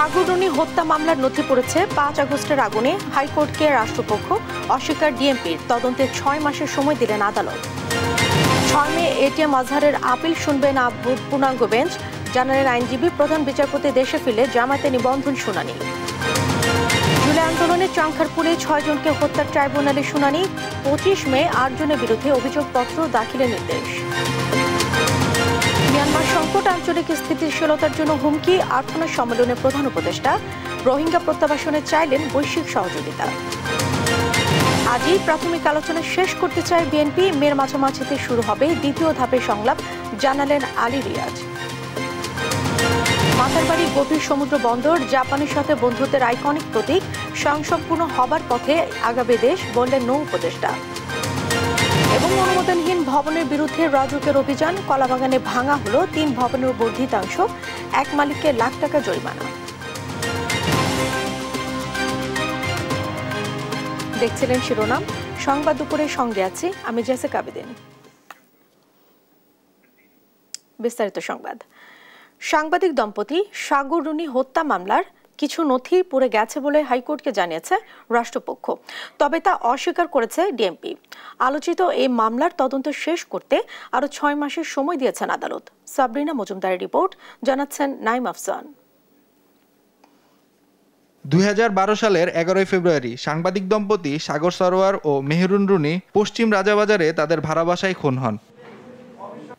সাগররুনি হত্যা মামলার নথি পড়েছে ৫ আগস্টের আগুনে। হাইকোর্টকে রাষ্ট্রপক্ষ অস্বীকার ডিএমপির। তদন্তে ৬ মাসের সময় দিলেন আদালত। ৬ মে এটিএম আজহারের আপিল শুনবে না পূর্ণাঙ্গ বেঞ্চ, জানালেন আইনজীবী। প্রধান বিচারপতি দেশে ফিরলে জামায়াতে নিবন্ধন শুনানি। জুলাই আন্দোলনে চাংখারপুলে ৬ জনকে হত্যার ট্রাইব্যুনালে শুনানি। ২৫ মে ৮ জনের বিরুদ্ধে অভিযোগপত্র দাখিলের নির্দেশ। মিয়ানমার সংকট আঞ্চলিক স্থিতিশীলতার জন্য হুমকি। আর্থনা সম্মেলনের প্রধান উপদেষ্টা রোহিঙ্গা প্রত্যাবাসনে চাইলেন বৈশ্বিক সহযোগিতা। আজই প্রাথমিক আলোচনা শেষ করতে চায় বিএনপি। মের মাঝামাঝিতে শুরু হবে দ্বিতীয় ধাপের সংলাপ, জানালেন আলী রিয়াজ। মাথারবাড়ি গভীর সমুদ্র বন্দর জাপানের সাথে বন্ধুত্বের আইকনিক প্রতীক। স্বয়ংসম্পূর্ণ হবার পথে আগাবে দেশ, বললেন নৌ উপদেষ্টা। এবং অনুমোদনহীন ভবনের বিরুদ্ধে রাজুকের অভিযান। কলাবাগানে ভাঙা হলো ৩ ভবনের বর্ধিতাংশ, এক মালিককে লাখ টাকা জরিমানা। দেখছিলেন শিরোনাম। সংবাদ দুপুরের সঙ্গে আছি আমি জেসিকা আবেদিন। বিস্তারিত সংবাদ। সাংবাদিক দম্পতি সাগররুনি হত্যা মামলার কিছু নথি পুড়ে গেছে বলে হাইকোর্টকে জানিয়েছে রাষ্ট্রপক্ষ, তবে তা অস্বীকার করেছে ডিএমপি। আলোচিত এই মামলার তদন্ত শেষ করতে আরো ৬ মাসের সময় দিয়েছেন আদালত। সাবরিনা মজুমদারের রিপোর্ট, জানাচ্ছেন নাইম আফসান। ২০১২ সালের ১১ ফেব্রুয়ারি সাংবাদিক দম্পতি সাগর সরোয়ার ও মেহেরুন রুনি পশ্চিম রাজাবাজারে তাদের ভাড়া বাসায় খুন হন।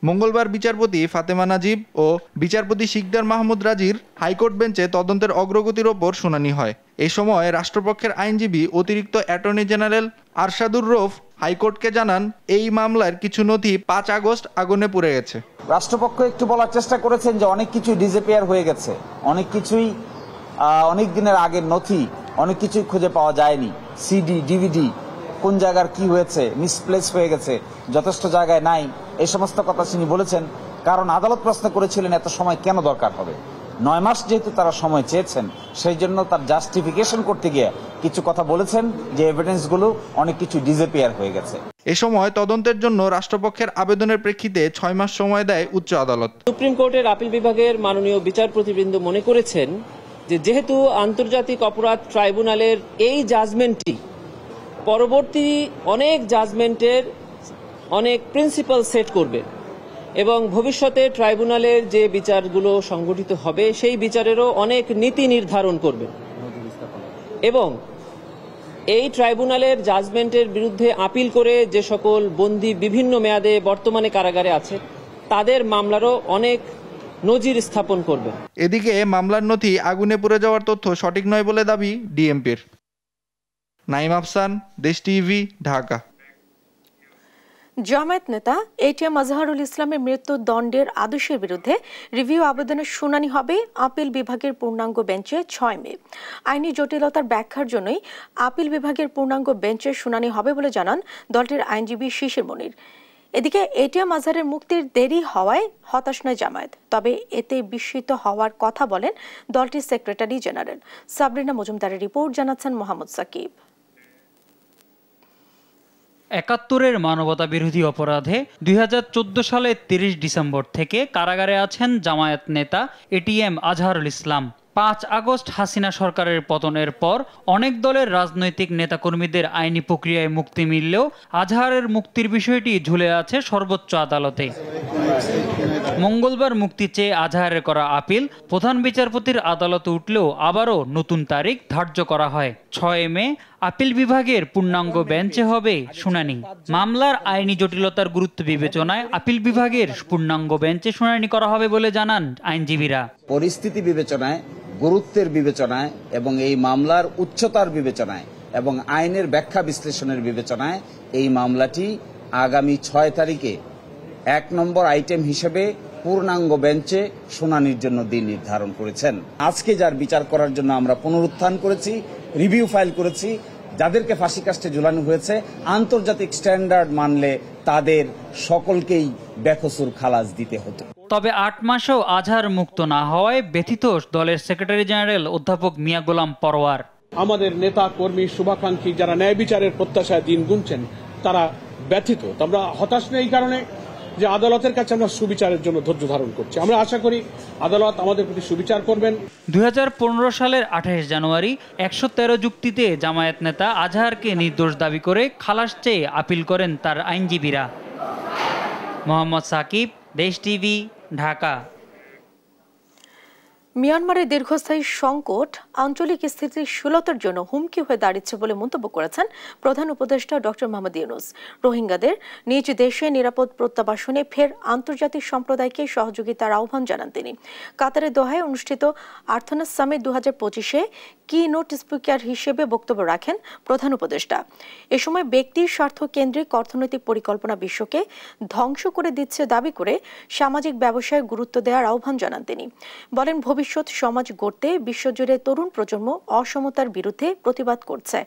মঙ্গলবার বিচারপতি ফাতেমা নাজিব ও বিচারপতি শিকদার মাহমুদ রাজির হাইকোর্ট বেঞ্চে তদন্তের অগ্রগতির ওপর শুনানি হয়। এই সময় রাষ্ট্রপক্ষের আইনজীবী অতিরিক্ত অ্যাটর্নি জেনারেল আরশাদুর রৌফ হাইকোর্টকে জানান, এই মামলার কিছু নথি ৫ আগস্ট আগুনে পুড়ে গেছে। রাষ্ট্রপক্ষ একটু বলার চেষ্টা করেছেন যে অনেক কিছু ডিসঅ্যাপিয়ার হয়ে গেছে, অনেক কিছুই অনেক দিনের আগের নথি, অনেক কিছুই খুঁজে পাওয়া যায়নি। সিডি ডিভিডি কোন জায়গার কি হয়েছে, মিসপ্লেস হয়ে গেছে, যথেষ্ট জায়গায় নাই, এই সমস্ত কথা তিনি বলেছেন। কারণ আদালত প্রশ্ন করেছিলেন এত সময় কেন দরকার হবে। ৯ মাস যেহেতু তারা সময় চেয়েছেন, সেই জন্য তার জাস্টিফিকেশন করতে গিয়ে কিছু কথা বলেছেন যে এভিডেন্সগুলো অনেক কিছু ডিসঅ্যাপিয়ার হয়ে গেছে। এ সময় তদন্তের জন্য রাষ্ট্রপক্ষের আবেদনের প্রেক্ষিতে ৬ মাস সময় দেয় উচ্চ আদালত। সুপ্রিম কোর্টের আপিল বিভাগের মাননীয় বিচারপতিবৃন্দ মনে করেছেন যে যেহেতু আন্তর্জাতিক অপরাধ ট্রাইব্যুনালের এই জাজমেন্টটি পরবর্তী অনেক জাজমেন্টের অনেক প্রিন্সিপাল সেট করবে এবং ভবিষ্যতে ট্রাইব্যুনালের যে বিচারগুলো সংগঠিত হবে সেই বিচারেরও অনেক নীতি নির্ধারণ করবে এবং এই ট্রাইব্যুনালের জাজমেন্টের বিরুদ্ধে আপিল করে যে সকল বন্দী বিভিন্ন মেয়াদে বর্তমানে কারাগারে আছে তাদের মামলারও অনেক নজির স্থাপন করবে। এদিকে মামলার নথি আগুনে পুড়ে যাওয়ার তথ্য সঠিক নয় বলে দাবি ডিএমপির। নাইম আফসান, দেশ টিভি, ঢাকা। জামায়াত নেতা এটিএম আজহারুল ইসলামের মৃত্যুদণ্ডের আদেশের বিরুদ্ধে রিভিউ আবেদনের শুনানি হবে আপিল বিভাগের পূর্ণাঙ্গ বেঞ্চে ৬ মে। আইনি জটিলতার ব্যাখ্যার জন্যই আপিল বিভাগের পূর্ণাঙ্গ বেঞ্চের শুনানি হবে বলে জানান দলটির আইনজীবী শিশির মনির। এদিকে এটিএম আজহারের মুক্তির দেরি হওয়ায় হতাশ নয় জামায়াত, তবে এতে বিস্মিত হওয়ার কথা বলেন দলটির সেক্রেটারি জেনারেল। সাবরিনা মজুমদারের রিপোর্ট, জানাচ্ছেন মোহাম্মদ সাকিব। ৭১-এর মানবতা বিরোধী অপরাধে ২০১৪ সালের ৩০ ডিসেম্বর থেকে কারাগারে আছেন জামায়াত নেতা এটিএম আজহারুল ইসলাম। ৫ আগস্ট হাসিনা সরকারের পতনের পর অনেক দলের রাজনৈতিক নেতাকর্মীদের আইনি প্রক্রিয়ায় মুক্তি মিললেও আজহারের মুক্তির বিষয়টি ঝুলে আছে সর্বোচ্চ আদালতে। মঙ্গলবার মুক্তি চেয়ে আজহারের করা আপিল প্রধান বিচারপতির আদালতে উঠলেও আবারও নতুন তারিখ ধার্য করা হয়। ৬ মে আপিল বিভাগের পূর্ণাঙ্গ বেঞ্চে হবে শুনানি। মামলার আইনি জটিলতার গুরুত্ব বিবেচনায় আপিল বিভাগের পূর্ণাঙ্গ বেঞ্চে শুনানি করা হবে বলে জানান আইনজীবীরা। পরিস্থিতি বিবেচনায়, গুরুত্বের বিবেচনায় এবং এই মামলার উচ্চতার বিবেচনায় এবং আইনের ব্যাখ্যা বিশ্লেষণের বিবেচনায় এই মামলাটি আগামী ৬ তারিখে ১ নম্বর আইটেম হিসেবে পূর্ণাঙ্গ বেঞ্চে শুনানির জন্য দিন নির্ধারণ করেছেন। আজকে যার বিচার করার জন্য আমরা পুনরুত্থান করেছি, রিভিউ ফাইল করেছি, যাদেরকে ফাঁসি কাস্টে ঝুলানো হয়েছে আন্তর্জাতিক স্ট্যান্ডার্ড মানলে তাদের সকলকেই বেকসুর খালাস দিতে হতো। তবে ৮ মাসেও আজহার মুক্ত না হওয়ায় ব্যথিত দলের সেক্রেটারি জেনারেল অধ্যাপক মিয়া গোলাম পরোয়ার। আমাদের নেতা কর্মী শুভাকাঙ্ক্ষী যারা ন্যায় বিচারের প্রত্যাশায় দিন গুনছেন তারা ব্যথিত। আমরা হতাশ নেই, এই কারণে যে আদালতের কাছে আমরা সুবিচারের জন্য ধৈর্য ধারণ করছি। আমরা আশা করি আদালত আমাদের প্রতি সুবিচার করবেন। 2015 সালের 28 জানুয়ারি 113 যুক্তিতে জামায়াত নেতা আজহারকে নির্দোষ দাবি করে খালাস চেয়ে আপিল করেন তার আইনজীবীরা। মোহাম্মদ সাকিব, দেশ টিভি, ঢাকা। মিয়ানমারের দীর্ঘস্থায়ী সংকট আঞ্চলিক স্থিতিশীলতার জন্য হুমকি হয়ে দাঁড়িয়েছে বলে মন্তব্য করেছেন প্রধান উপদেষ্টা ডক্টর মোহাম্মদ ইউনূস। রোহিঙ্গাদের নিজ দেশে নিরাপদ প্রত্যাবাসনে ফের আন্তর্জাতিক সম্প্রদায়কে সহযোগিতার আহ্বান জানান তিনি। কাতারের দোহায় অনুষ্ঠিত আর্থনাস সামিট 2025-এ কি নোট স্পিকার হিসেবে বক্তব্য রাখেন প্রধান উপদেষ্টা। এ সময় ব্যক্তির স্বার্থ কেন্দ্রিক অর্থনৈতিক পরিকল্পনা বিশ্বকে ধ্বংস করে দিচ্ছে দাবি করে সামাজিক ব্যবসায় গুরুত্ব দেওয়ার আহ্বান জানান তিনি। বলেন, ভবিষ্যৎ সমাজ গড়তে বিশ্বজুড়ে তরুণ প্রজন্ম অসমতার বিরুদ্ধে প্রতিবাদ করছে,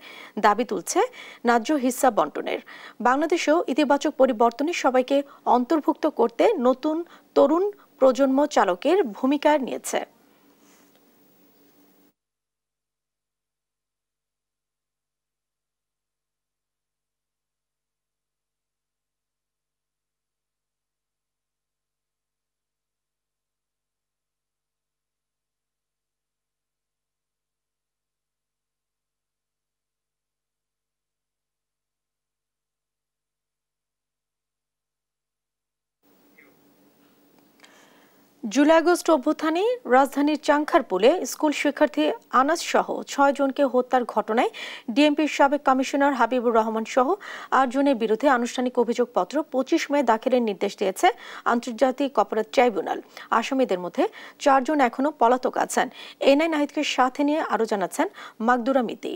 দাবি তুলছে ন্যায্য হিস্সা বন্টনের। বাংলাদেশেও ইতিবাচক পরিবর্তনে সবাইকে অন্তর্ভুক্ত করতে নতুন তরুণ প্রজন্ম চালকের ভূমিকা নিয়েছে। জুলাই আগস্ট অভ্যুত্থানে রাজধানীর চাংখারপুলে স্কুল শিক্ষার্থী আনাস সহ 6 জনকে হত্যার ঘটনায় ডিএমপির সাবেক কমিশনার হাবিবুর রহমান সহ 8 জনের বিরুদ্ধে আনুষ্ঠানিক অভিযোগপত্র 25 মে দাখিলের নির্দেশ দিয়েছে আন্তর্জাতিক অপরাধ ট্রাইব্যুনাল। আসামিদের মধ্যে 4 জন এখনো পলাতক আছেন। এনআই নাহিদকে সাথে নিয়ে আরো জানাচ্ছেন মাকদুরা মিতি।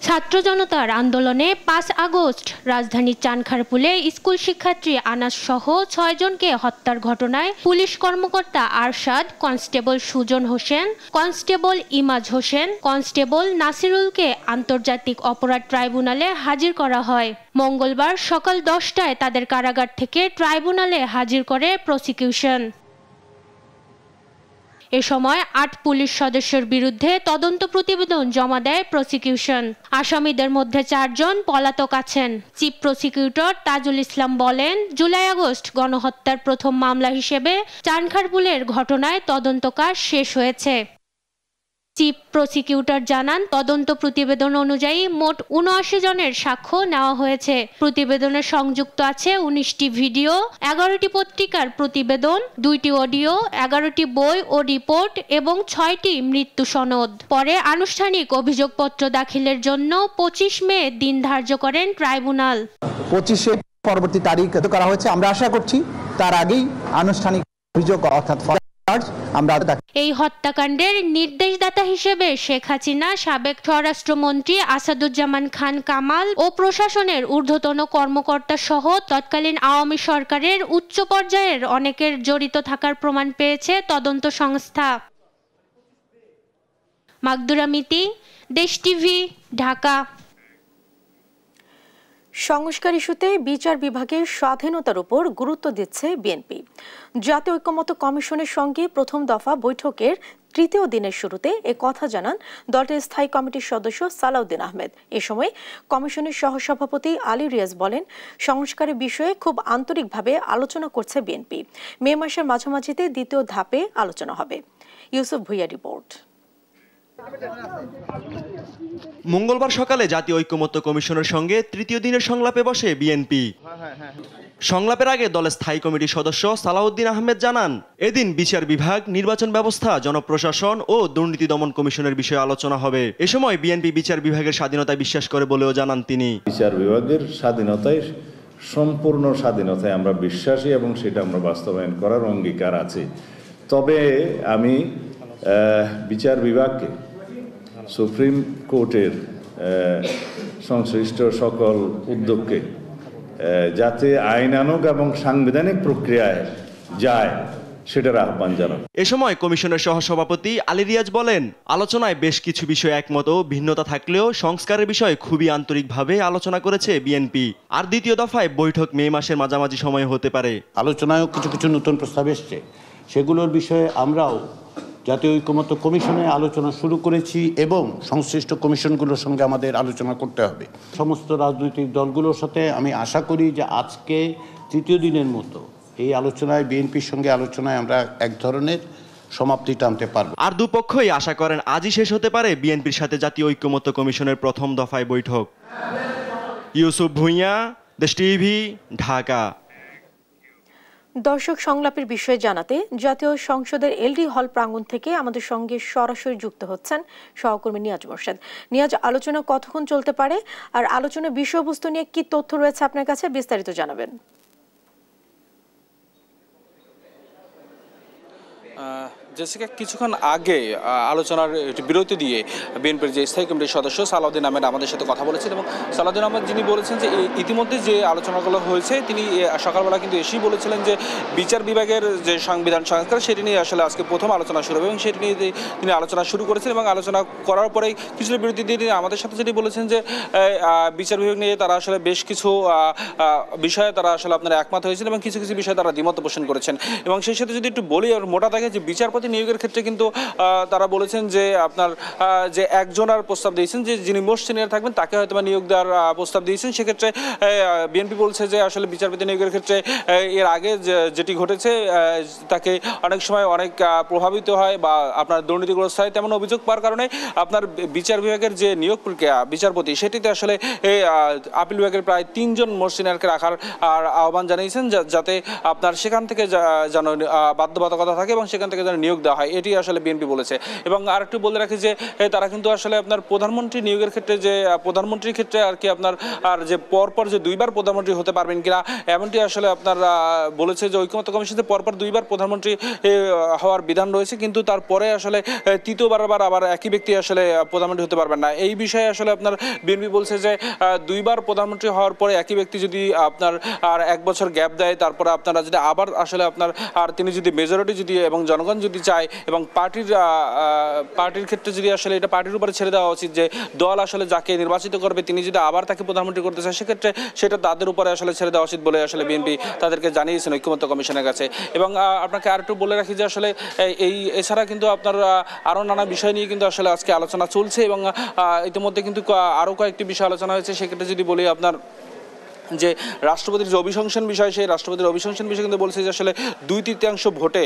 ছাত্র জনতার আন্দোলনে 5 আগস্ট রাজধানীর চানখারপুলে স্কুল শিক্ষার্থী আনাস সহ 6 জনকে হত্যার ঘটনায় পুলিশ কর্মকর্তা Arshad, constable Sujon Hossain, constable Imaj Hossain, constable নাসিরুলকে আন্তর্জাতিক অপরাধ ট্রাইব্যুনালে হাজির করা হয়। মঙ্গলবার সকাল 10টায় তাদের কারাগার থেকে ট্রাইব্যুনালে হাজির করে প্রসিকিউশন। এ সময় 8 পুলিশ সদস্যের বিরুদ্ধে তদন্ত প্রতিবেদন জমা দেয় প্রসিকিউশন। আসামিদের মধ্যে 4 জন পলাতক আছেন। চিফ প্রসিকিউটর তাজুল ইসলাম বলেন, জুলাই আগস্ট গণহত্যার প্রথম মামলা হিসেবে চানখারপুলের ঘটনায় তদন্ত কাজ শেষ হয়েছে। চিফ প্রসিকিউটর জানান, তদন্ত প্রতিবেদন অনুযায়ী মোট 79 জনের সাক্ষ্য নেওয়া হয়েছে। প্রতিবেদনে সংযুক্ত আছে 19টি ভিডিও, 11টি পত্রিকার প্রতিবেদন, 2টি অডিও, 11টি বই ও রিপোর্ট এবং 6টি মৃত্যু সনদ। পরে আনুষ্ঠানিক অভিযোগপত্র দাখিলের জন্য 25 মে দিন ধার্য করেন ট্রাইব্যুনাল। 25 পরবর্তী তারিখ করা হয়েছে। আমরা আশা করছি তার আগেই আনুষ্ঠানিক অভিযোগ অর্থাৎ এই হত্যাকাণ্ডের নির্দেশদাতা হিসেবে শেখ হাসিনা, সাবেক স্বরাষ্ট্রমন্ত্রী আসাদুজ্জামান খান কামাল ও প্রশাসনের ঊর্ধ্বতন কর্মকর্তা সহ তৎকালীন আওয়ামী সরকারের উচ্চ পর্যায়ের অনেকের জড়িত থাকার প্রমাণ পেয়েছে তদন্ত সংস্থা। মাকদুরা মিতি, দেশ টিভি, ঢাকা। সংস্কার ইস্যুতে বিচার বিভাগের স্বাধীনতার উপর গুরুত্ব দিচ্ছে বিএনপি। জাতীয় ঐক্যমত্য কমিশনের সঙ্গে প্রথম দফা বৈঠকের তৃতীয় দিনের শুরুতে এ কথা জানান দলটির স্থায়ী কমিটির সদস্য সালাউদ্দিন আহমেদ। এ সময় কমিশনের সহসভাপতি আলী রিয়াজ বলেন, সংস্কারের বিষয়ে খুব আন্তরিকভাবে আলোচনা করছে বিএনপি। মে মাসের মাঝামাঝিতে দ্বিতীয় ধাপে আলোচনা হবে। ইউসুফ ভুইয়া রিপোর্ট। মঙ্গলবার সকালে জাতীয় ঐক্যমত্য কমিশনের সঙ্গে তৃতীয় দিনের সংলাপে বসে বিএনপি। সংলাপের আগে দলের স্থায়ী কমিটির সদস্য সালাউদ্দিন আহমেদ জানান, এদিন বিচার বিভাগ, নির্বাচন ব্যবস্থা, জনপ্রশাসন ও দুর্নীতি দমন কমিশনের বিষয়ে আলোচনা হবে। এ সময় বিএনপি বিচার বিভাগের স্বাধীনতায় বিশ্বাস করে বলেও জানান তিনি। বিচার বিভাগের স্বাধীনতায়, সম্পূর্ণ স্বাধীনতায় আমরা বিশ্বাসী এবং সেটা আমরা বাস্তবায়ন করার অঙ্গীকার আছে। তবে আমি বিচার বিভাগকে সুপ্রিম কোর্টের সংশ্লিষ্ট সকল উদ্যোগকে যাতে আইনানুগ এবং সাংবিধানিক প্রক্রিয়ায় যায় সেটার আহ্বান জানান। এ সময় কমিশনের সহসভাপতি আলী রিয়াজ বলেন, আলোচনায় বেশ কিছু বিষয়ে একমত ও ভিন্নতা থাকলেও সংস্কারের বিষয়ে খুবই আন্তরিকভাবে আলোচনা করেছে বিএনপি। আর দ্বিতীয় দফায় বৈঠক মে মাসের মাঝামাঝি সময়ে হতে পারে। আলোচনায়ও কিছু কিছু নতুন প্রস্তাব এসছে, সেগুলোর বিষয়ে আমরাও জাতীয় ঐকমত্য কমিশনে আলোচনা শুরু করেছি এবং সংশ্লিষ্ট কমিশনগুলোর সঙ্গে আমাদের আলোচনা করতে হবে। সমস্ত রাজনৈতিক দলগুলোর সাথে আমি আশা করি যে আজকে তৃতীয় দিনের মতো এই আলোচনায় বিএনপির সঙ্গে আলোচনায় আমরা এক ধরনের সমাপ্তি টানতে পারব। আর দুপক্ষই আশা করেন আজই শেষ হতে পারে বিএনপির সাথে জাতীয় ঐকমত্য কমিশনের প্রথম দফায় বৈঠক। ইউসুফ ভুঁইয়া, দেশ টিভি, ঢাকা। দর্শক সংলাপের বিষয়ে জানাতে জাতীয় সংসদের এলডি হল প্রাঙ্গণ থেকে আমাদের সঙ্গে সরাসরি যুক্ত হচ্ছেন সহকর্মী নিয়াজ মোর্শেদ। নিয়াজ, আলোচনা কতক্ষণ চলতে পারে আর আলোচনার বিষয়বস্তু নিয়ে কি তথ্য রয়েছে আপনার কাছে, বিস্তারিত জানাবেন। জেসিকা, কিছুক্ষণ আগে আলোচনার বিরতি দিয়ে বিএনপির যে স্থায়ী কমিটির সদস্য সালাউদ্দিন আহমেদ আমাদের সাথে কথা বলেছেন এবং সালাউদ্দিন আহমেদ যিনি বলেছেন যে ইতিমধ্যে যে আলোচনাগুলো হয়েছে তিনি সকালবেলা কিন্তু এসেই বলেছিলেন যে বিচার বিভাগের যে সংবিধান সংস্কার সেটি নিয়ে আসলে আজকে প্রথম আলোচনা শুরু হবে এবং সেটি নিয়ে তিনি আলোচনা শুরু করেছেন এবং আলোচনা করার পরেই কিছুটা বিরতি দিয়ে তিনি আমাদের সাথে যেটি বলেছেন যে বিচার বিভাগ নিয়ে তারা আসলে বেশ কিছু বিষয়ে তারা আসলে আপনারা একমত হয়েছেন এবং কিছু কিছু বিষয়ে তারা দ্বিমত পোষণ করেছেন এবং সেই সাথে যদি একটু বলি আর মোটা থাকে যে বিচারপতি নিয়োগের ক্ষেত্রে কিন্তু তারা বলেছেন যে আপনার যে একজনের প্রস্তাব দিয়েছেন যে যিনি মোস্ট সিনিয়র থাকবেন তাকে হয়তো নিয়োগ দেওয়ার প্রস্তাব দিয়েছেন। সেক্ষেত্রে বিএনপি বলছে যে আসলে বিচারপতি নিয়োগের ক্ষেত্রে এর আগে যেটি ঘটেছে তাকে অনেক সময় অনেক প্রভাবিত হয় বা আপনার দুর্নীতিগ্রস্ত হয় তেমন অভিযোগ পাওয়ার কারণে আপনার বিচার বিভাগের যে নিয়োগ প্রক্রিয়া বিচারপতি সেটিতে আসলে আপিল বিভাগের প্রায় 3 জন মোস্ট সিনিয়রকে রাখার আহ্বান জানিয়েছেন যাতে আপনার সেখান থেকে যেন বাধ্যবাধকতা থাকে এবং সেখান থেকে যেন নিয়োগ দেওয়া হয়, এটি আসলে বিএনপি বলেছে। এবং আরেকটু বলে রাখি যে তারা কিন্তু আসলে আপনার প্রধানমন্ত্রী নিয়োগের ক্ষেত্রে যে প্রধানমন্ত্রীর ক্ষেত্রে আর কি আপনার আর যে পরপর যে 2বার প্রধানমন্ত্রী হতে পারবেন কিনা এমনটি আসলে আপনার বলেছে যে ঐকমত্য কমিশনে পরপর 2বার প্রধানমন্ত্রী হওয়ার বিধান রয়েছে, কিন্তু তারপরে আসলে তৃতীয়বার আবার একই ব্যক্তি আসলে প্রধানমন্ত্রী হতে পারবেন না। এই বিষয়ে আসলে আপনার বিএনপি বলছে যে 2বার প্রধানমন্ত্রী হওয়ার পরে একই ব্যক্তি যদি আপনার আর 1 বছর গ্যাপ দেয় তারপরে আপনারা যদি আবার আসলে আপনার আর তিনি যদি মেজরিটি যদি এবং জনগণ যদি চায় এবং পার্টির ক্ষেত্রে যদি আসলে এটা পার্টির উপরে ছেড়ে দেওয়া উচিত যে দল আসলে যাকে নির্বাচিত করবে তিনি যদি আবার তাকে প্রধানমন্ত্রী করতে চায় সেক্ষেত্রে সেটা তাদের উপরে আসলে ছেড়ে দেওয়া উচিত বলে আসলে বিএনপি তাদেরকে জানিয়েছেন ঐকমত্য কমিশনের কাছে। এবং আপনাকে আরেকটু বলে রাখি যে আসলে এছাড়া কিন্তু আপনার আরও নানা বিষয় নিয়ে কিন্তু আসলে আজকে আলোচনা চলছে এবং ইতিমধ্যে কিন্তু আরও কয়েকটি বিষয় আলোচনা হয়েছে। সেক্ষেত্রে যদি বলি আপনার যে রাষ্ট্রপতির যে অভিশংসন বিষয় সেই রাষ্ট্রপতির অভিশংসন বিষয় কিন্তু বলছে যে আসলে 2/3 ভোটে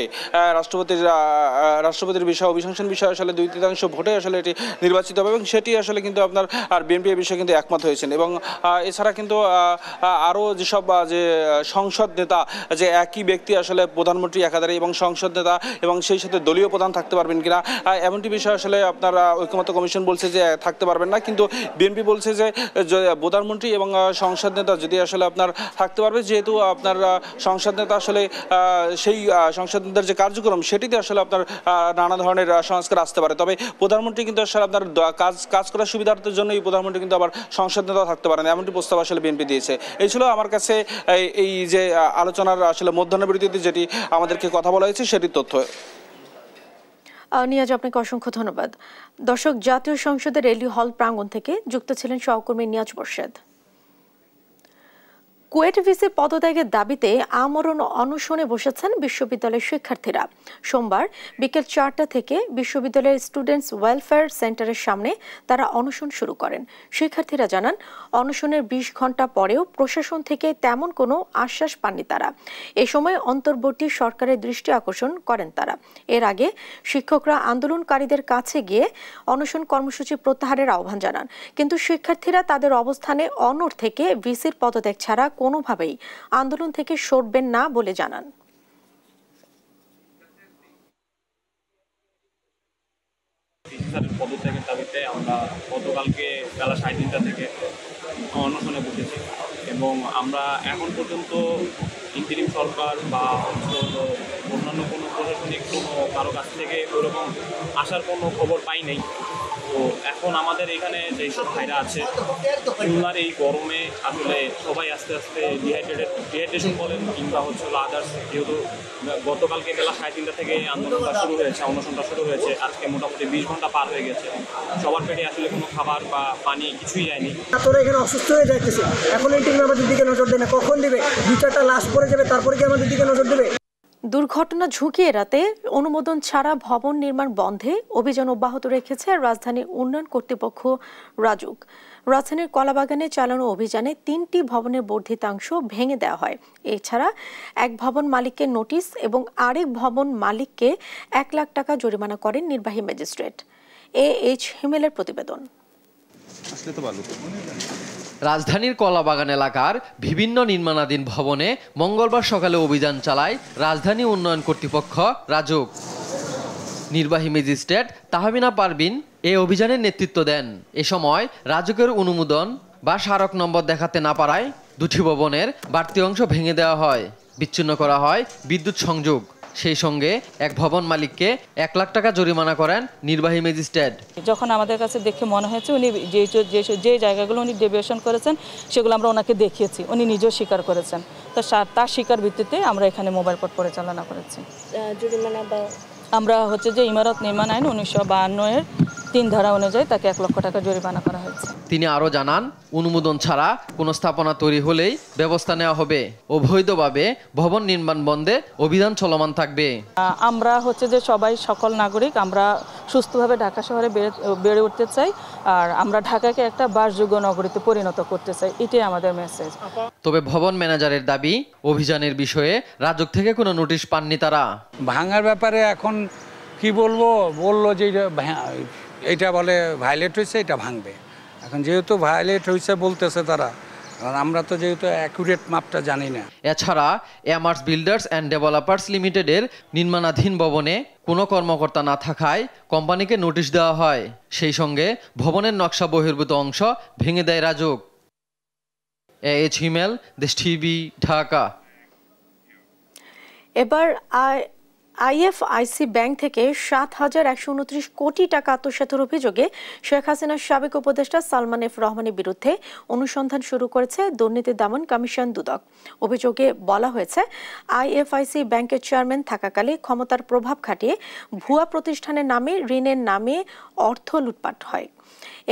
রাষ্ট্রপতির বিষয় অভিশংসন বিষয় আসলে 2/3 ভোটে আসলে এটি নির্বাচিত হবে এবং সেটি আসলে কিন্তু আপনার আর বিএনপি এই বিষয়ে কিন্তু একমত হয়েছেন। এবং এছাড়া কিন্তু আরও যেসব যে সংসদ নেতা যে একই ব্যক্তি আসলে প্রধানমন্ত্রী একাধারে এবং সংসদ নেতা এবং সেই সাথে দলীয় প্রধান থাকতে পারবেন কিনা এমনটি বিষয় আসলে আপনার ঐকমত্য কমিশন বলছে যে থাকতে পারবেন না, কিন্তু বিএনপি বলছে যে প্রধানমন্ত্রী এবং সংসদ নেতা যদি আসলে আপনার থাকতে পারবে যেহেতু আপনার সংসদ নেতা আসলে সেই সংসদ নেতার যে কার্যক্রম সেটিতে আসলে আপনার নানা ধরনের সংস্কার আসতে পারে, তবে প্রধানমন্ত্রী কিন্তু আসলে আপনার কাজ করার সুবিধার্থের জন্য এই প্রধানমন্ত্রী কিন্তু আবার সংসদ নেতা থাকতে পারেন এমনটি প্রস্তাব আসলে বিএনপি দিয়েছে। এই ছিল আমার কাছে এই যে আলোচনার আসলে মধ্যাহ্ন বিরতিতে যেটি আমাদেরকে কথা বলা হয়েছে সেটির তথ্য। নিয়াজ, আপনাকে অসংখ্য ধন্যবাদ। দর্শক, জাতীয় সংসদের এলডি হল প্রাঙ্গণ থেকে যুক্ত ছিলেন সহকর্মী নিয়াজ মোর্শেদ। কুয়েট ভিসি পদত্যাগের দাবিতে আমরণ অনশনে বসেছেন বিশ্ববিদ্যালয়ের শিক্ষার্থীরা। সোমবার বিকেল 4টা থেকে বিশ্ববিদ্যালয়ের স্টুডেন্টস ওয়েলফেয়ার সেন্টারের সামনে তারা অনশন শুরু করেন। শিক্ষার্থীরা জানান, অনশনের 20 ঘন্টা পরেও প্রশাসন থেকে তেমন কোনো আশ্বাস পাননি তারা। এ সময় অন্তর্বর্তী সরকারের দৃষ্টি আকর্ষণ করেন তারা। এর আগে শিক্ষকরা আন্দোলনকারীদের কাছে গিয়ে অনশন কর্মসূচি প্রত্যাহারের আহ্বান জানান, কিন্তু শিক্ষার্থীরা তাদের অবস্থানে অনড় থেকে ভিসির পদত্যাগ ছাড়া কোনোভাবেই আন্দোলন থেকে সরবেন না বলে জানান। পদত্যাগের দাবিতে আমরা গতকালকে বেলা 3:30 থেকে অনশনে বসেছি এবং আমরা এখন পর্যন্ত ইন্টারিম সরকার বা অন্যান্য কোনো প্রশাসনিক কোনো কারো কাছ থেকে ওরকম আসার কোনো খবর পাই নাই। তো এখন আমাদের এখানে যেসব ভাইরা আছে খুলনার এই গরমে আসলে সবাই আস্তে আস্তে ডিহাইড্রেশন বলেন কিংবা হচ্ছে আদার্স, যেহেতু গতকালকে বেলা 3:30 থেকে আন্দোলনটা শুরু হয়েছে, অনশনটা শুরু হয়েছে, আজকে মোটামুটি 20 ঘন্টা পার হয়ে গেছে। সবার পেটে আসলে কোনো খাবার বা পানি কিছুই যায়নি। তোরা এখানে অসুস্থ হয়ে যাইতেছে, এখন এই টিম আমাদের দিকে নজর দেয় না, কখন দেবে? 2-4টা লাশ পড়ে যাবে তারপরে কি আমাদের দিকে নজর দেবে? দুর্ঘটনা ঝুঁকি এড়াতে অনুমোদন ছাড়া ভবন নির্মাণ বন্ধে অভিযান অব্যাহত রেখেছে রাজধানী উন্নয়ন কর্তৃপক্ষ রাজুক। রাজধানীর কলাবাগানে চালানো অভিযানে 3টি ভবনের বর্ধিতাংশ ভেঙে দেওয়া হয়। এছাড়া এক ভবন মালিককে নোটিশ এবং আরেক ভবন মালিককে 1 লাখ টাকা জরিমানা করেন নির্বাহী ম্যাজিস্ট্রেট। এইচ হিমেলের প্রতিবেদন। রাজধানীর কলাবাগান এলাকার বিভিন্ন নির্মাণাধীন ভবনে মঙ্গলবার সকালে অভিযান চালায় রাজধানী উন্নয়ন কর্তৃপক্ষ রাজুক। নির্বাহী ম্যাজিস্ট্রেট তাহমিনা পারভিন এই অভিযানের নেতৃত্ব দেন। এ সময় রাজুকের অনুমোদন বা স্মারক নম্বর দেখাতে না পারায় 2টি ভবনের বাড়তি অংশ ভেঙে দেওয়া হয়, বিচ্ছিন্ন করা হয় বিদ্যুৎ সংযোগ। সেই সঙ্গে এক ভবন মালিককে 1 লাখ টাকা জরিমানা করেন নির্বাহী ম্যাজিস্ট্রেট। যখন আমাদের কাছে দেখে মনে হয়েছে উনি যে জায়গাগুলো উনি ডেভিয়েশন করেছেন সেগুলো আমরা ওনাকে দেখিয়েছি, উনি নিজেও স্বীকার করেছেন। তো তার স্বীকার ভিত্তিতে আমরা এখানে মোবাইল কোর্ট পরিচালনা করেছি। জরিমানা আমরা যে ইমারত নির্মাণ আইন 1952 এর 3 ধারা অনুযায়ী তাকে 1 লক্ষ টাকা জরিমানা করা হয়েছে। তিনি আরও জানান, অনুমোদন ছাড়া কোনো স্থাপনা তৈরি হলেই ব্যবস্থা নেওয়া হবে। অবৈধভাবে ভবন নির্মাণ বন্ধে অভিযান চলমান থাকবে। আমরা যে সকল নাগরিক আমরা সুস্থভাবে ঢাকা শহরে বেড়ে উঠতে চাই, আর আমরা ঢাকাকে একটা বাসযোগ্য নগরীতে পরিণত করতে চাই, এটাই আমাদের মেসেজ। তবে ভবন ম্যানেজারের দাবি, অভিযানের বিষয়ে রাজুক থেকে কোনো নোটিশ পাননি তারা। ভাঙার ব্যাপারে এখন কি বললো যে এটা বলে ভায়োলেট হয়েছে, এটা ভাঙবে। এখন যেহেতু ভায়োলেট হয়েছে বলতেছে তারা, আমরা তো যেহেতু অ্যাকুরেট মাপটা জানি না। এছাড়া এমার্স বিল্ডার্স অ্যান্ড ডেভেলপার্স লিমিটেডের নির্মাণাধীন ভবনে কোনো কর্মকর্তা না থাকায় কোম্পানিকে নোটিশ দেওয়া হয়। সেই সঙ্গে ভবনের নকশা বহির্ভূত অংশ ভেঙে দেয় রাজুক। এইচ হিমেল, দেশ টিভি, ঢাকা। এবার আইএফআইসি ব্যাংক থেকে 7,129 কোটি টাকা আত্মসাতের অভিযোগে শেখ হাসিনার সাবেক উপদেষ্টা সালমান এফ রহমানের বিরুদ্ধে অনুসন্ধান শুরু করেছে দুর্নীতি দমন কমিশন দুদক। অভিযোগে বলা হয়েছে, আইএফআইসি ব্যাংকের চেয়ারম্যান থাকাকালে ক্ষমতার প্রভাব খাটিয়ে ভুয়া প্রতিষ্ঠানের নামে ঋণের নামে অর্থ লুটপাট হয়।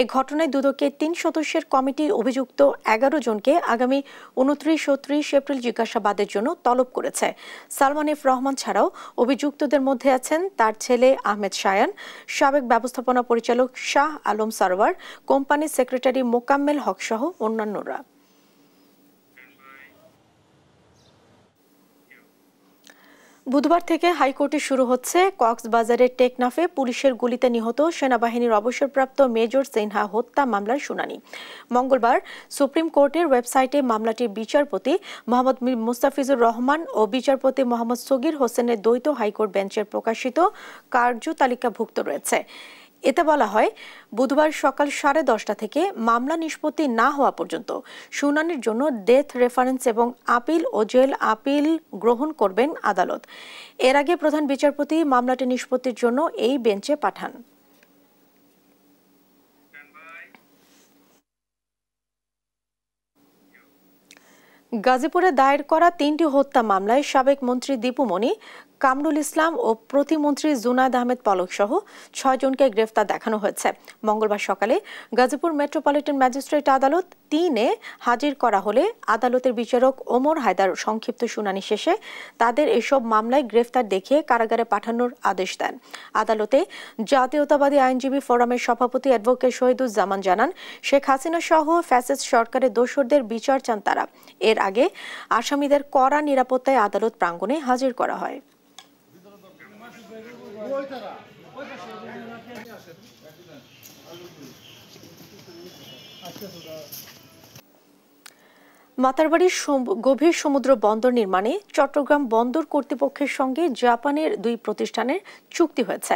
এই ঘটনায় দুদকের 3 সদস্যের কমিটি অভিযুক্ত 11 জনকে আগামী 29-30 এপ্রিল জিজ্ঞাসাবাদের জন্য তলব করেছে। সালমান এফ রহমান ছাড়াও অভিযুক্তদের মধ্যে আছেন তার ছেলে আহমেদ শায়ান, সাবেক ব্যবস্থাপনা পরিচালক শাহ আলম সারওয়ার, কোম্পানির সেক্রেটারি মোকাম্মেল হক সহ অন্যান্যরা। বুধবার থেকে হাইকোর্টে শুরু হচ্ছে কক্সবাজারের টেকনাফে পুলিশের গুলিতে নিহত সেনাবাহিনীর অবসরপ্রাপ্ত মেজর সিনহা হত্যা মামলার শুনানি। মঙ্গলবার সুপ্রিম কোর্টের ওয়েবসাইটে মামলাটির বিচারপতি মোহাম্মদ মুস্তাফিজুর রহমান ও বিচারপতি মোহাম্মদ সগির হোসেনের দ্বৈত হাইকোর্ট বেঞ্চের প্রকাশিত কার্যতালিকাভুক্ত রয়েছে। এতে বলা হয়, বুধবার সকাল 10:30 থেকে মামলা নিষ্পত্তি না হওয়া পর্যন্ত শুনানির জন্য ডেথ রেফারেন্স এবং আপিল ও জেল আপিল গ্রহণ করবেন আদালত। এর আগে প্রধান বিচারপতি মামলাটি নিষ্পত্তির জন্য এই বেঞ্চে পাঠান। গাজীপুরে দায়ের করা 3টি হত্যা মামলায় সাবেক মন্ত্রী দীপু মনি, কামরুল ইসলাম ও প্রতিমন্ত্রী জুনায়েদ আহমেদ পলক সহ 6 জনকে গ্রেফতার দেখানো হয়েছে। মঙ্গলবার সকালে গাজীপুর মেট্রোপলিটন ম্যাজিস্ট্রেট আদালত 3-এ হাজির করা হলে আদালতের বিচারক ওমর হায়দার সংক্ষিপ্ত শুনানি শেষে তাদের এসব মামলায় গ্রেফতার দেখিয়ে কারাগারে পাঠানোর আদেশ দেন। আদালতে জাতীয়তাবাদী আইনজীবী ফোরামের সভাপতি অ্যাডভোকেট শহীদুজ্জামান জানান, শেখ হাসিনা সহ ফ্যাসিস্ট সরকারের দোসরদের বিচার চান তারা। এর আগে আসামিদের কড়া নিরাপত্তায় আদালত প্রাঙ্গণে হাজির করা হয়। মাতারবাড়ির গভীর সমুদ্র বন্দর নির্মাণে চট্টগ্রাম বন্দর কর্তৃপক্ষের সঙ্গে জাপানের 2 প্রতিষ্ঠানের চুক্তি হয়েছে।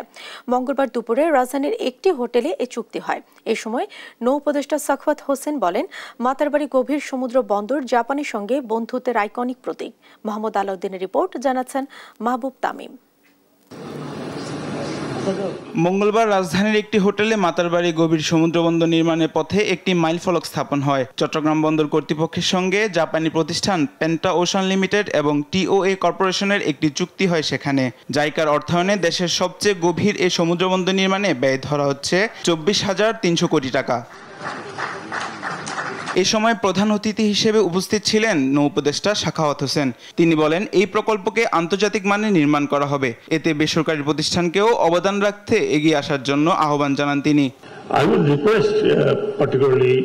মঙ্গলবার দুপুরে রাজধানীর একটি হোটেলে এ চুক্তি হয়। এ সময় নৌ উপদেষ্টা সাখাওয়াত হোসেন বলেন, মাতারবাড়ি গভীর সমুদ্র বন্দর জাপানের সঙ্গে বন্ধুত্বের আইকনিক প্রতীক। মোহাম্মদ আলাউদ্দিনের রিপোর্ট, জানাচ্ছেন মাহবুব তামিম। মঙ্গলবার রাজধানীর একটি হোটেলে মাতারবাড়ি গভীর সমুদ্রবন্দর নির্মাণের পথে একটি মাইলফলক স্থাপন হয়। চট্টগ্রাম বন্দর কর্তৃপক্ষের সঙ্গে জাপানি প্রতিষ্ঠান পেন্টা ওশান লিমিটেড এবং টিওএ কর্পোরেশনের একটি চুক্তি হয় সেখানে। জাইকার অর্থায়নে দেশের সবচেয়ে গভীর এই সমুদ্রবন্দর নির্মাণে ব্যয় ধরা হচ্ছে 24,300 কোটি টাকা। এ সময় প্রধান অতিথি হিসেবে উপস্থিত ছিলেন নৌ উপদেষ্টা সাখাওয়াত হোসেন। তিনি বলেন, এই প্রকল্পকে আন্তর্জাতিক মানে নির্মাণ করা হবে। এতে বেসরকারি প্রতিষ্ঠানকেও অবদান রাখতে এগিয়ে আসার জন্য আহ্বান জানান তিনি। I would request particularly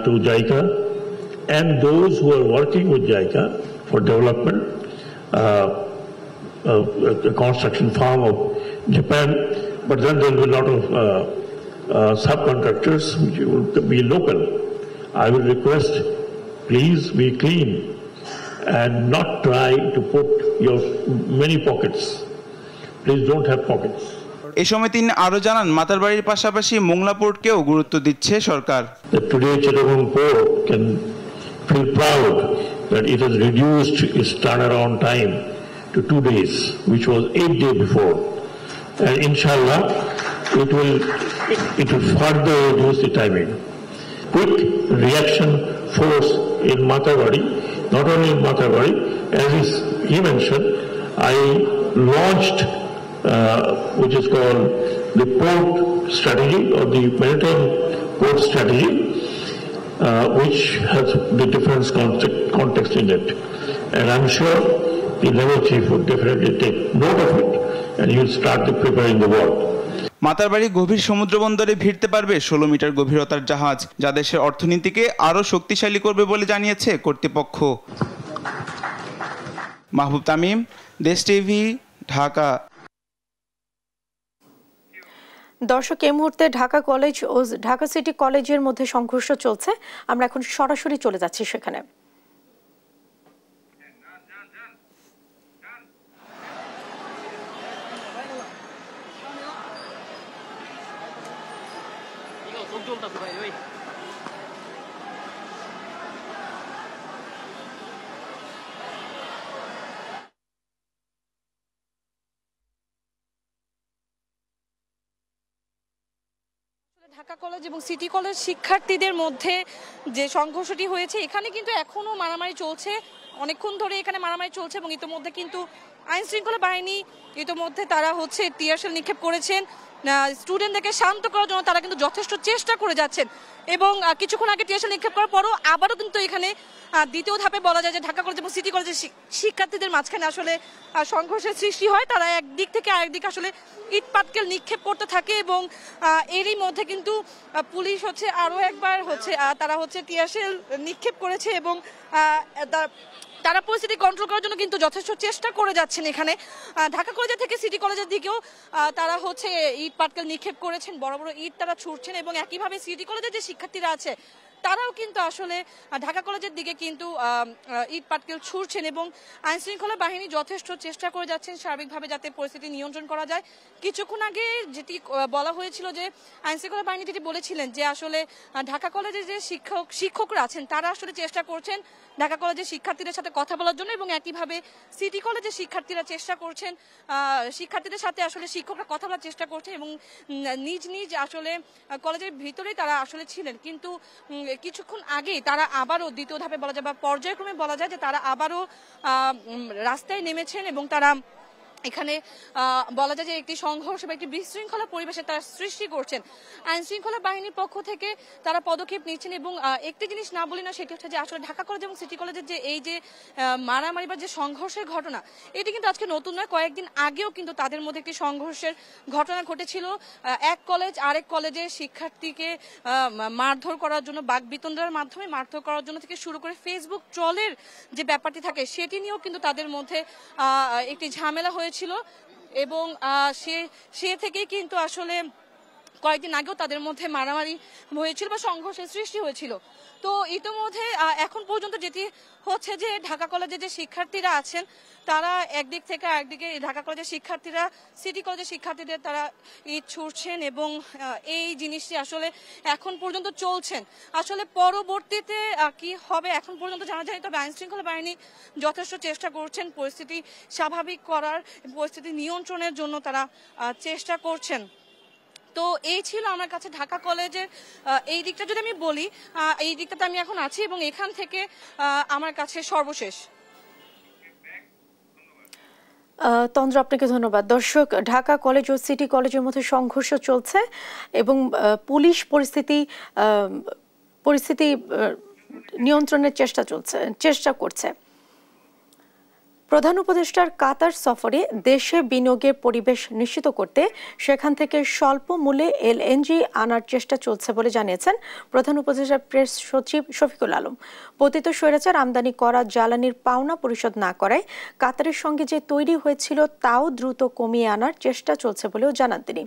to JICA and those who are working with JICA for development, a construction farm of Japan, but then there will be a lot of subcontractors which will be local. I will request, please be clean and not try to put your many pockets. Please don't have pockets. এই সময় তিনি আরো জানান, মাতারবাড়ির পাশাপাশি মোংলা পোর্টকেও গুরুত্ব দিচ্ছে সরকার। Today Chittagong Port can feel proud that it has reduced its turnaround time to 2 days, which was 8 days before, and inshallah it will further reduce the timing. Quick reaction force in Matabari, not only in Matabari, as he mentioned, I launched which is called the port strategy or the maritime port strategy, which has the different context in it, and I'm sure the naval chief would definitely take note of it, and he will start preparing the work. Matarbari গভীর সমুদ্র বন্দরে ভিড়তে পারবে 16 metre গভীরতার জাহাজ, যা দেশের অর্থনীতিকে আরো শক্তিশালী করবে বলে জানিয়েছে কর্তৃপক্ষ। মাহবুব তামিম, দেশ টিভি, ঢাকা। দর্শক, এই মুহূর্তে ঢাকা কলেজ ও ঢাকা সিটি কলেজের মধ্যে সংঘর্ষ চলছে। আমরা এখন সরাসরি চলে যাচ্ছি সেখানে। ঢাকা কলেজ এবং সিটি কলেজ শিক্ষার্থীদের মধ্যে যে সংঘর্ষটি হয়েছে, এখানে কিন্তু এখনো মারামারি চলছে, অনেকক্ষণ ধরে এখানে মারামারি চলছে এবং ইতোমধ্যে কিন্তু আইন শৃঙ্খলা বাহিনী ইতোমধ্যে তারা টিয়ারশেল নিক্ষেপ করেছেন। স্টুডেন্টদেরকে শান্ত করার জন্য তারা কিন্তু যথেষ্ট চেষ্টা করে যাচ্ছেন এবং কিছুক্ষণ আগে টিয়ারশেল নিক্ষেপ করার পরও আবারও কিন্তু এখানে দ্বিতীয় ধাপে বলা যায় যে ঢাকা কলেজ এবং সিটি কলেজের শিক্ষার্থীদের মাঝখানে আসলে সংঘর্ষের সৃষ্টি হয়। তারা একদিক থেকে আরেকদিকে আসলে ইট পাটকেল নিক্ষেপ করতে থাকে এবং এরই মধ্যে কিন্তু পুলিশ আরও একবার তারা টিয়ারশেল নিক্ষেপ করেছে এবং তারা পরিস্থিতি কন্ট্রোল করার জন্য কিন্তু যথেষ্ট চেষ্টা করে যাচ্ছেন। এখানে ঢাকা কলেজ থেকে সিটি কলেজের দিকেও তারা ইট পাটকেল নিক্ষেপ করেছেন, বড় বড় ইট তারা ছুটছেন এবং একইভাবে সিটি কলেজের যে শিক্ষার্থীরা আছে তারাও কিন্তু আসলে ঢাকা কলেজের দিকে কিন্তু ইট পাটকেল ছুড়ছেন এবং আইন শৃঙ্খলা বাহিনী যথেষ্ট চেষ্টা করে যাচ্ছেন সার্বিকভাবে যাতে পরিস্থিতি নিয়ন্ত্রণ করা যায়। কিছুক্ষণ আগে যেটি বলা হয়েছিল যে আইন শৃঙ্খলা বাহিনী যেটি বলেছিলেন যে আসলে ঢাকা কলেজের যে শিক্ষকরা আছেন তারা আসলে চেষ্টা করছেন ঢাকা কলেজের শিক্ষার্থীদের সাথে কথা বলার জন্য এবং একইভাবে সিটি কলেজের শিক্ষার্থীরা চেষ্টা করছেন শিক্ষার্থীদের সাথে আসলে শিক্ষকরা কথা বলার চেষ্টা করছেন এবং নিজ নিজ আসলে কলেজের ভিতরেই তারা আসলে ছিলেন। কিন্তু কিছুক্ষণ আগেই তারা আবারও দ্বিতীয় ধাপে বলা যায় বা পর্যায়ক্রমে বলা যায় যে তারা আবারও রাস্তায় নেমেছেন এবং তারা এখানে বলা যায় যে একটি সংঘর্ষ বা একটি বিশৃঙ্খলা পরিবেশে তারা সৃষ্টি করছেন। আইন শৃঙ্খলা বাহিনীর পক্ষ থেকে তারা পদক্ষেপ নিচ্ছেন এবং একটি জিনিস না বলি না, সেটি হচ্ছে যে আসলে ঢাকা কলেজ এবং সিটি কলেজের যে এই যে মারামারি বা যে সংঘর্ষের ঘটনা, এটি কিন্তু আজকে নতুন নয়। কয়েকদিন আগেও কিন্তু তাদের মধ্যে একটি সংঘর্ষের ঘটনা ঘটেছিল। এক কলেজ আরেক কলেজে শিক্ষার্থীকে মারধর করার জন্য, বাকবিতণ্ডার মাধ্যমে মারধর করার জন্য থেকে শুরু করে ফেসবুক ট্রলের যে ব্যাপারটি থাকে সেটি নিয়েও কিন্তু তাদের মধ্যে একটি ঝামেলা হয়েছিল এবং সে থেকেই কিন্তু আসলে কয়েকদিন আগেও তাদের মধ্যে মারামারি হয়েছিল বা সংঘর্ষের সৃষ্টি হয়েছিল। তো ইতিমধ্যে এখন পর্যন্ত যেটি হচ্ছে যে ঢাকা কলেজের যে শিক্ষার্থীরা আছেন তারা একদিক থেকে আরেকদিকে, ঢাকা কলেজের শিক্ষার্থীরা সিটি কলেজের শিক্ষার্থীদের তারা ইট ছুড়ছেন এবং এই জিনিসটি আসলে এখন পর্যন্ত চলছেন। আসলে পরবর্তীতে কি হবে এখন পর্যন্ত জানা যায়, তবে আইন শৃঙ্খলা বাহিনী যথেষ্ট চেষ্টা করছেন পরিস্থিতি স্বাভাবিক করার, পরিস্থিতি নিয়ন্ত্রণের জন্য তারা চেষ্টা করছেন। তো এই ছিল আমার কাছে ঢাকা কলেজের এই দিকটা। যদি আমি বলি, এই দিকটাতে আমি এখন আছি এবং এখান থেকে আমার কাছে সর্বশেষ। তন্দ্র, আপনাকে ধন্যবাদ। দর্শক, ঢাকা কলেজ ও সিটি কলেজের মধ্যে সংঘর্ষ চলছে এবং পুলিশ পরিস্থিতি নিয়ন্ত্রণের চেষ্টা করছে। প্রধান উপদেষ্টার কাতার সফরে দেশে বিনিয়োগের পরিবেশ নিশ্চিত করতে সেখান থেকে স্বল্প মূল্যে এলএনজি আনার চেষ্টা চলছে বলে জানিয়েছেন প্রধান উপদেষ্টার প্রেস সচিব শফিকুল আলম। পতিত স্বৈরাচার আমদানি করা জ্বালানির পাওনা পরিশোধ না করায় কাতারের সঙ্গে যে তৈরি হয়েছিল তাও দ্রুত কমিয়ে আনার চেষ্টা চলছে বলেও জানান তিনি।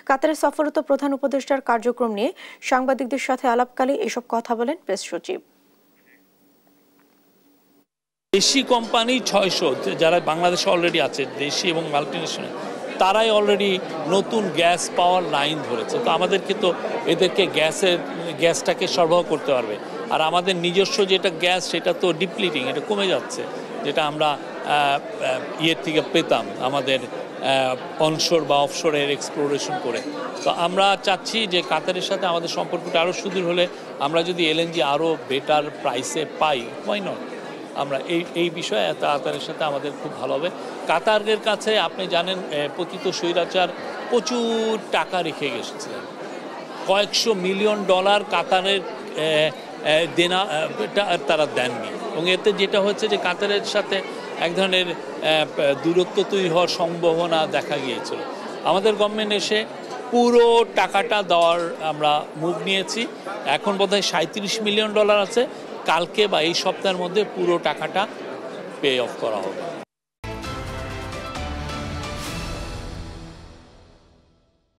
কাতারে সফররত প্রধান উপদেষ্টার কার্যক্রম নিয়ে সাংবাদিকদের সাথে আলাপকালে এসব কথা বলেন প্রেস সচিব। দেশি কোম্পানি 600 যারা বাংলাদেশে অলরেডি আছে, দেশি এবং মাল্টিনেশনাল, তারাই অলরেডি নতুন গ্যাস পাওয়ার লাইন ধরেছে। তো আমাদেরকে তো এদেরকে গ্যাসটাকে সরবরাহ করতে পারবে। আর আমাদের নিজস্ব যেটা গ্যাস সেটা তো ডিপ্লিটিং, এটা কমে যাচ্ছে, যেটা আমরা ইয়ের থেকে পেতাম আমাদের অনশোর বা অফশোরের এক্সপ্লোরেশন করে। তো আমরা চাচ্ছি যে কাতারের সাথে আমাদের সম্পর্কটা আরও সুদৃঢ় হলে আমরা যদি এলএনজি আরও বেটার প্রাইসে পাই, ওয়াই নট। আমরা এই বিষয়ে কাতারের সাথে আমাদের খুব ভালো হবে। কাতারের কাছে আপনি জানেন পতিত স্বৈরাচার প্রচুর টাকা রেখে গেছিলেন, কয়েকশো মিলিয়ন ডলার কাতারের দেনা তারা দেননি, এবং এতে যেটা হচ্ছে যে কাতারের সাথে এক ধরনের দূরত্ব তৈরি হওয়ার সম্ভাবনা দেখা গিয়েছিল। আমাদের গভর্নমেন্ট এসে পুরো টাকাটা দেওয়ার আমরা মুভ নিয়েছি। এখন বোধহয় 37 মিলিয়ন ডলার আছে। কালকে বা এই সপ্তাহের মধ্যে পুরো টাকাটা পে অফ করা হবে।